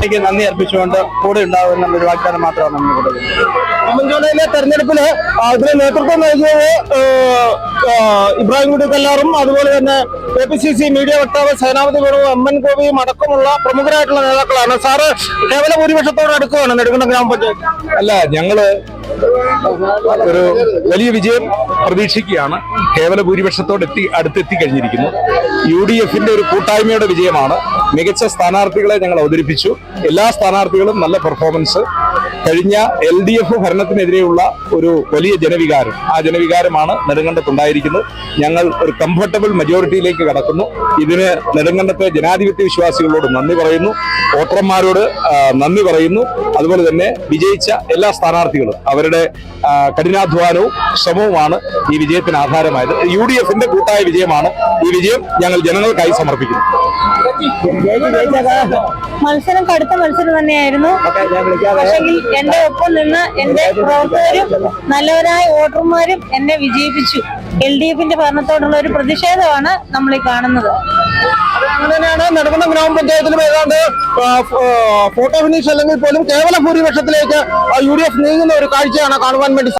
എനിക്ക് നന്ദി അർപ്പിച്ചുകൊണ്ട് കൂടെ ഉണ്ടാകുന്ന ഒരു വാഗ്ദാനം മാത്രമാണ് നമ്മൾ കൊടുക്കുന്നത്. ഉമ്മൻചാണ്ടിയിലെ തെരഞ്ഞെടുപ്പില് ഇതിന് നേതൃത്വം നൽകിയത് ഇബ്രാഹിം കുട്ടി കല്ലാറും അതുപോലെ തന്നെ KPCC മീഡിയ വക്താവ് സേനാപതി ഗുണവും MN ഗോപിയും അടക്കമുള്ള പ്രമുഖരായിട്ടുള്ള നേതാക്കളാണ്. സാറ് കേവല ഭൂരിപക്ഷത്തോട് അടുക്കുകയാണ് നെടുങ്കണ്ടം ഗ്രാമപഞ്ചായത്ത്. അല്ല, ഞങ്ങള് ഒരു വലിയ വിജയം പ്രതീക്ഷിക്കുകയാണ്. കേവല ഭൂരിപക്ഷത്തോട് അടുത്തെത്തി കഴിഞ്ഞിരിക്കുന്നു. UDFന്റെ ഒരു കൂട്ടായ്മയുടെ വിജയമാണ്. മികച്ച സ്ഥാനാർത്ഥികളെ ഞങ്ങൾ അവതരിപ്പിച്ചു. എല്ലാ സ്ഥാനാർത്ഥികളും നല്ല പെർഫോമൻസ്. കഴിഞ്ഞ LDF ഭരണത്തിനെതിരെയുള്ള ഒരു വലിയ ജനവികാരം, ആ ജനവികാരമാണ് നെടുങ്കണ്ടത്തുണ്ടായിരിക്കുന്നത്. ഞങ്ങൾ ഒരു കംഫർട്ടബിൾ മെജോറിറ്റിയിലേക്ക് കടക്കുന്നു. ഇതിന് നെടുങ്കണ്ടത്തെ ജനാധിപത്യ വിശ്വാസികളോട് നന്ദി പറയുന്നു, വോട്ടർമാരോട് നന്ദി പറയുന്നു. അതുപോലെ തന്നെ വിജയിച്ച എല്ലാ സ്ഥാനാർത്ഥികളും അവരുടെ കഠിനാധ്വാനവും ശ്രമവുമാണ് ഈ വിജയത്തിന് ആധാരമായത്. UDFന്റെ കൂട്ടായ വിജയമാണ്. ഈ വിജയം ഞങ്ങൾ ജനങ്ങൾക്കായി സമർപ്പിക്കുന്നു. മത്സരം കടുത്ത മത്സരം തന്നെയായിരുന്നു. പക്ഷെങ്കിൽ എന്റെ ഒപ്പം നിന്ന് എന്റെ പ്രവർത്തകരും നല്ലവരായ വോട്ടർമാരും എന്നെ വിജയിപ്പിച്ചു. LDFന്റെ ഭരണത്തോടുള്ള ഒരു പ്രതിഷേധമാണ് നമ്മൾ ഈ കാണുന്നത്. അങ്ങനെ തന്നെയാണ് നെടുങ്കണ്ടം ഗ്രാമപഞ്ചായത്തിലും ഏതാണ്ട് ഫോട്ടോ ഫിനിഷ് അല്ലെങ്കിൽ പോലും കേവല ഭൂരിപക്ഷത്തിലേക്ക് UDF നീങ്ങുന്ന ഒരു കാഴ്ചയാണ് കാണുവാൻ വേണ്ടി